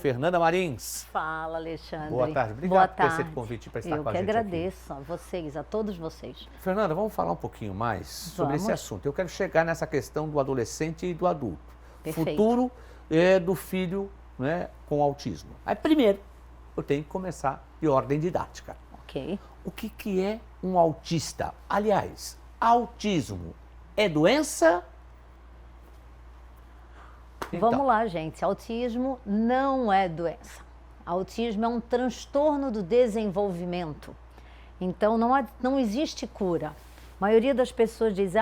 Fernanda Marins. Fala, Alexandre. Boa tarde. Obrigado Boa por tarde. ter esse convite para estar Eu com a que gente agradeço a vocês, a todos vocês. Fernanda, vamos falar um pouquinho mais sobre esse assunto. Eu quero chegar nessa questão do adolescente e do adulto. Perfeito. Futuro do filho, né, com autismo. Aí, primeiro, eu tenho que começar de ordem didática. Ok. O que é um autista? Aliás, autismo é doença? Então, Vamos lá, gente. Autismo não é doença. Autismo é um transtorno do desenvolvimento. Então, não existe cura. A maioria das pessoas diz,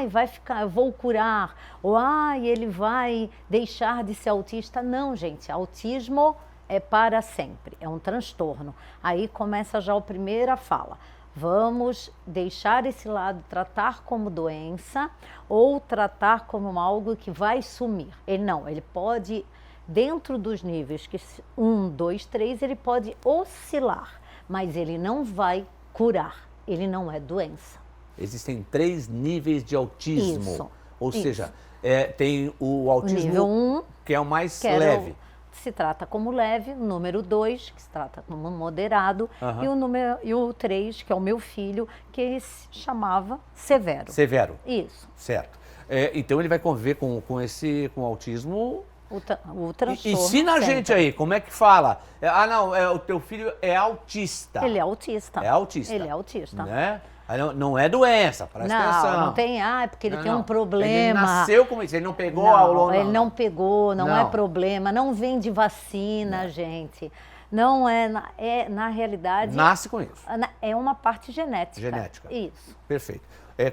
vai ficar, eu vou curar, ou ele vai deixar de ser autista. Não, gente, autismo é para sempre, é um transtorno. Aí começa já a primeira fala. Vamos deixar esse lado, tratar como doença ou tratar como algo que vai sumir. Ele pode, dentro dos níveis 1, 2, 3, ele pode oscilar, mas ele não vai curar, ele não é doença. Existem 3 níveis de autismo. Isso, Ou isso. seja, tem o autismo nível 1, que é o mais leve. se trata como leve, o número 2, que se trata como moderado, e o 3, que é o meu filho, que se chamava severo. Severo. Isso. Certo. Então ele vai conviver com o autismo. O transtorno. Ensina a gente aí, como é que fala? O teu filho é autista. Ele é autista. É autista. Ele é autista. Né? Não é doença, presta atenção. Não tem, é porque ele tem um problema. Ele nasceu com isso, ele não pegou ao longo. Ele não pegou, não é problema, não vem de vacina, gente. Não na realidade... Nasce com isso. É uma parte genética. Genética. Isso. Perfeito.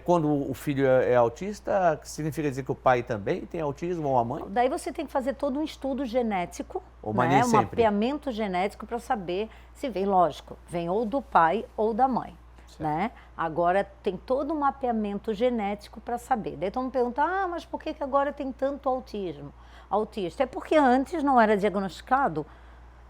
Quando o filho é autista, significa dizer que o pai também tem autismo ou a mãe? Daí você tem que fazer todo um estudo genético, um mapeamento genético para saber se vem, lógico, vem ou do pai ou da mãe. Né? Agora tem todo um mapeamento genético para saber. Daí todo mundo pergunta, mas por que agora tem tanto autista? É porque antes não era diagnosticado.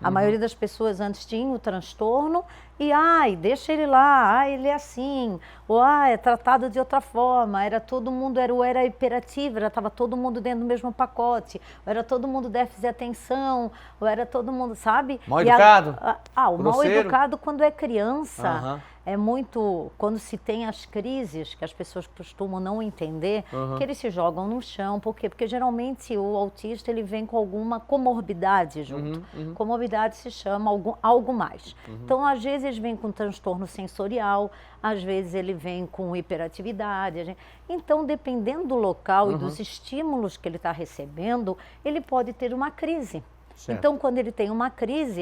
A maioria das pessoas antes tinha o transtorno e, deixa ele lá, ele é assim, ou é tratado de outra forma, todo mundo era hiperativo, estava todo mundo dentro do mesmo pacote, ou era todo mundo déficit de atenção, ou era todo mundo, sabe? Mal educado? O mal educado quando é criança. É muito, quando se tem as crises, que as pessoas costumam não entender, que eles se jogam no chão. Por quê? Porque geralmente o autista ele vem com alguma comorbidade junto. Comorbidade se chama algo mais. Então, às vezes, eles vêm com transtorno sensorial, às vezes ele vem com hiperatividade. Então, dependendo do local e dos estímulos que ele está recebendo, ele pode ter uma crise. Certo. Então, quando ele tem uma crise,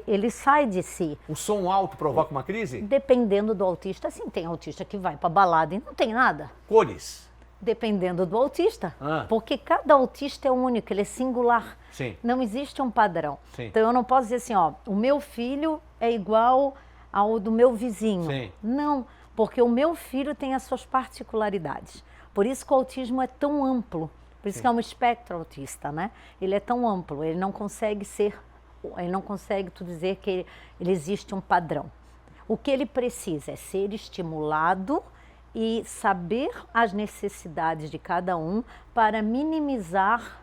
ele sai de si. O som alto provoca uma crise? Dependendo do autista, sim. Tem autista que vai para balada e não tem nada. Cores? Dependendo do autista. Porque cada autista é único, ele é singular. Sim. Não existe um padrão. Sim. Então eu não posso dizer assim, o meu filho é igual ao do meu vizinho. Sim. Não, porque o meu filho tem as suas particularidades. Por isso que o autismo é tão amplo. Por isso que é um espectro autista, né? Ele é tão amplo, ele não consegue tu dizer que ele existe um padrão. O que ele precisa é ser estimulado e saber as necessidades de cada um para minimizar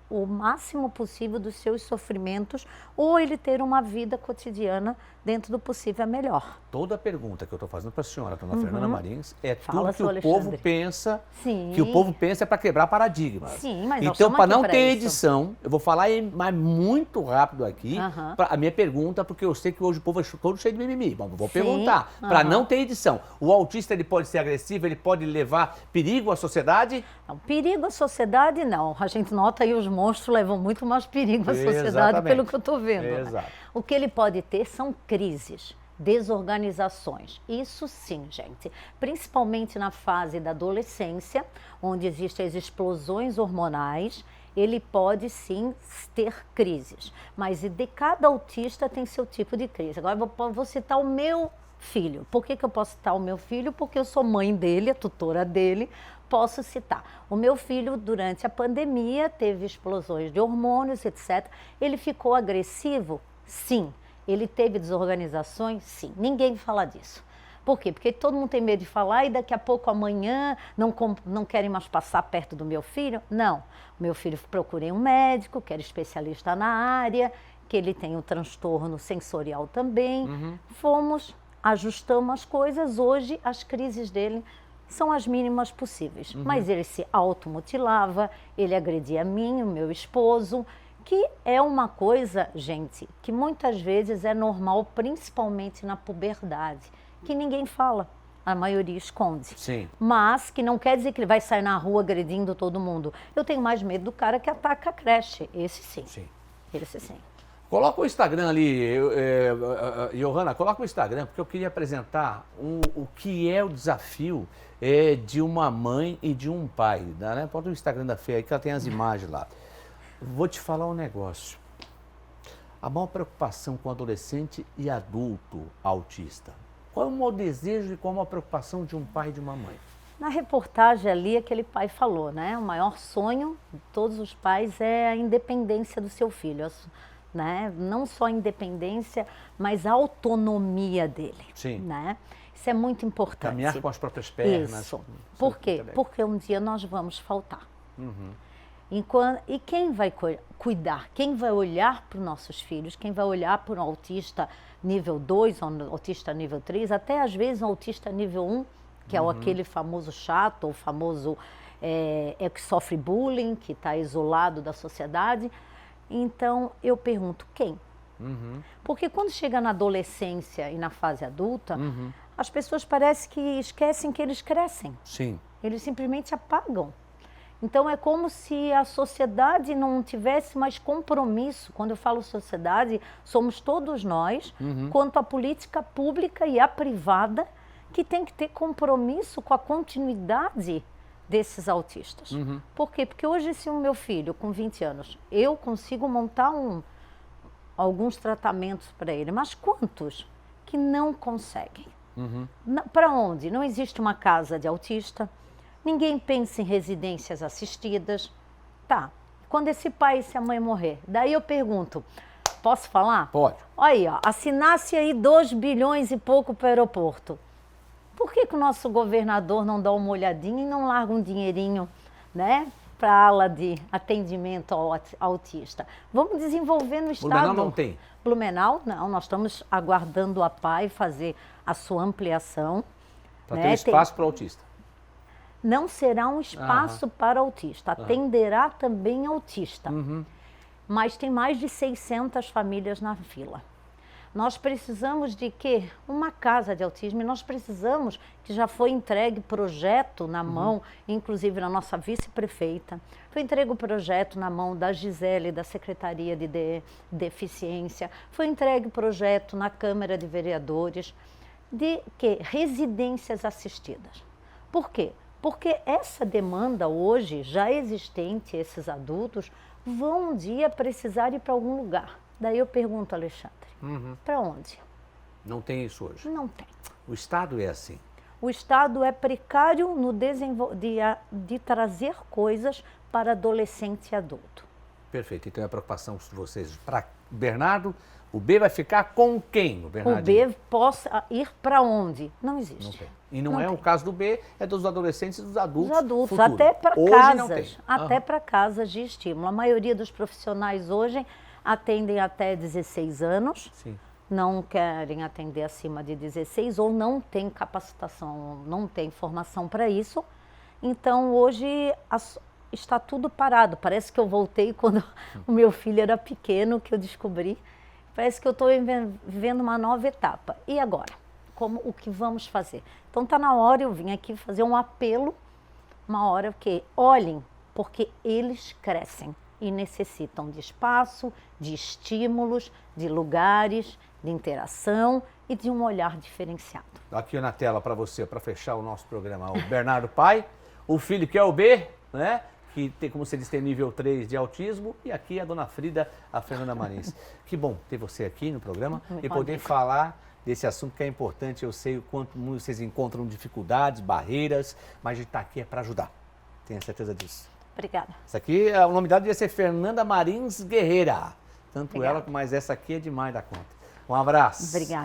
o máximo possível dos seus sofrimentos ou ele ter uma vida cotidiana dentro do possível melhor. Toda a pergunta que eu estou fazendo para a senhora, dona Fernanda Marins, é Fala, tudo que o povo pensa, Sim. que o povo pensa é para quebrar paradigmas. Sim, mas então, para não ter edição, eu vou falar mas muito rápido aqui, a minha pergunta, porque eu sei que hoje o povo é todo cheio de mimimi, mas vou perguntar, para não ter edição, o autista ele pode ser agressivo, ele pode levar perigo à sociedade? Não, perigo à sociedade não, a gente nota aí os monstros levam muito mais perigo à sociedade pelo que eu estou vendo. Exato. Né? O que ele pode ter são crises, desorganizações. Isso sim, gente. Principalmente na fase da adolescência, onde existem as explosões hormonais, ele pode sim ter crises. Mas de cada autista tem seu tipo de crise. Agora vou citar o meu filho. Por que eu posso citar o meu filho? Porque eu sou mãe dele, a tutora dele. Posso citar. O meu filho, durante a pandemia, teve explosões de hormônios, etc. Ele ficou agressivo? Sim. Ele teve desorganizações? Sim. Ninguém fala disso. Por quê? Porque todo mundo tem medo de falar e daqui a pouco, amanhã, não querem mais passar perto do meu filho. Não. Meu filho, procurei um médico, que era especialista na área, que ele tem um transtorno sensorial também. Ajustamos as coisas. Hoje, as crises dele são as mínimas possíveis. Mas ele se automutilava, ele agredia a mim, o meu esposo, que é uma coisa, gente, que muitas vezes é normal, principalmente na puberdade, que ninguém fala, a maioria esconde. Sim. Mas que não quer dizer que ele vai sair na rua agredindo todo mundo. Eu tenho mais medo do cara que ataca a creche, esse sim. Sim. Esse sim. Coloca o Instagram ali, Johanna, coloca o Instagram, porque eu queria apresentar o que é o desafio de uma mãe e de um pai. Né? Bota o Instagram da Fê aí, que ela tem as imagens lá. Vou te falar um negócio. A maior preocupação com adolescente e adulto autista. Qual é o maior desejo e qual é a maior preocupação de um pai e de uma mãe? Na reportagem ali, aquele pai falou, né? O maior sonho de todos os pais é a independência do seu filho. Né? Não só a independência, mas a autonomia dele. Sim. Né? Isso é muito importante. Caminhar com as próprias pernas. Isso. Por quê? Porque um dia nós vamos faltar. Uhum. E quem vai cuidar? Quem vai olhar para os nossos filhos? Quem vai olhar para um autista nível 2, um autista nível 3, até às vezes um autista nível 1, que é aquele famoso chato, ou famoso que sofre bullying, que está isolado da sociedade. Então, eu pergunto, quem? Porque quando chega na adolescência e na fase adulta, as pessoas parecem que esquecem que eles crescem. Sim. Eles simplesmente apagam. Então, é como se a sociedade não tivesse mais compromisso. Quando eu falo sociedade, somos todos nós, quanto a política pública e a privada, que tem que ter compromisso com a continuidade desses autistas. Por quê? Porque hoje, se o meu filho, com 20 anos, eu consigo montar alguns tratamentos para ele, mas quantos que não conseguem? Para onde? Não existe uma casa de autista, ninguém pensa em residências assistidas. Tá, quando esse pai e essa mãe morrer, daí eu pergunto, posso falar? Pode. Olha aí, ó, assinasse aí 2 bilhões e pouco para o aeroporto. Por que o nosso governador não dá uma olhadinha e não larga um dinheirinho, né, para a ala de atendimento ao autista? Vamos desenvolver no estado. Blumenau não tem? Blumenau, não. Nós estamos aguardando a PAI fazer a sua ampliação. Para ter espaço para o autista. Não será um espaço para autista, atenderá também autista. Mas tem mais de 600 famílias na fila. Nós precisamos de quê? Uma casa de autismo. E nós precisamos, que já foi entregue projeto na mão, inclusive na nossa vice-prefeita, foi entregue o projeto na mão da Gisele, da Secretaria de Deficiência, foi entregue o projeto na Câmara de Vereadores de quê? Residências assistidas. Por quê? Porque essa demanda hoje, já existente, esses adultos, vão um dia precisar ir para algum lugar. Daí eu pergunto, Alexandre, para onde? Não tem isso hoje? Não tem. O Estado é assim? O Estado é precário no de trazer coisas para adolescente e adulto. Perfeito. Então é a preocupação de vocês para Bernardo. O B vai ficar com quem, o Bernardo? O B possa ir para onde? Não existe. Não tem. E não é o caso do B, é dos adolescentes e dos adultos. Dos adultos, futuro. até para casas. Até Aham. para casas de estímulo. A maioria dos profissionais hoje atendem até 16 anos. Sim. Não querem atender acima de 16 ou não tem capacitação, não tem formação para isso. Então, hoje está tudo parado. Parece que eu voltei quando o meu filho era pequeno, que eu descobri. Parece que eu estou vivendo uma nova etapa. E agora? O que vamos fazer? Então, está na hora, eu vim aqui fazer um apelo, uma hora que olhem, porque eles crescem e necessitam de espaço, de estímulos, de lugares, de interação e de um olhar diferenciado. Aqui na tela para você, para fechar o nosso programa, o Bernardo pai, o filho que é o B, né? Que tem, como você disse, tem nível 3 de autismo, e aqui a dona Frida, a Fernanda Marins. Que bom ter você aqui no programa e poder falar desse assunto que é importante. Eu sei o quanto vocês encontram dificuldades, barreiras, mas a gente está aqui é para ajudar. Tenho certeza disso. Obrigada. Essa aqui, o nome dela devia ser Fernanda Marins Guerreira. Tanto Obrigada. ela, mas essa aqui é demais da conta. Um abraço. Obrigada.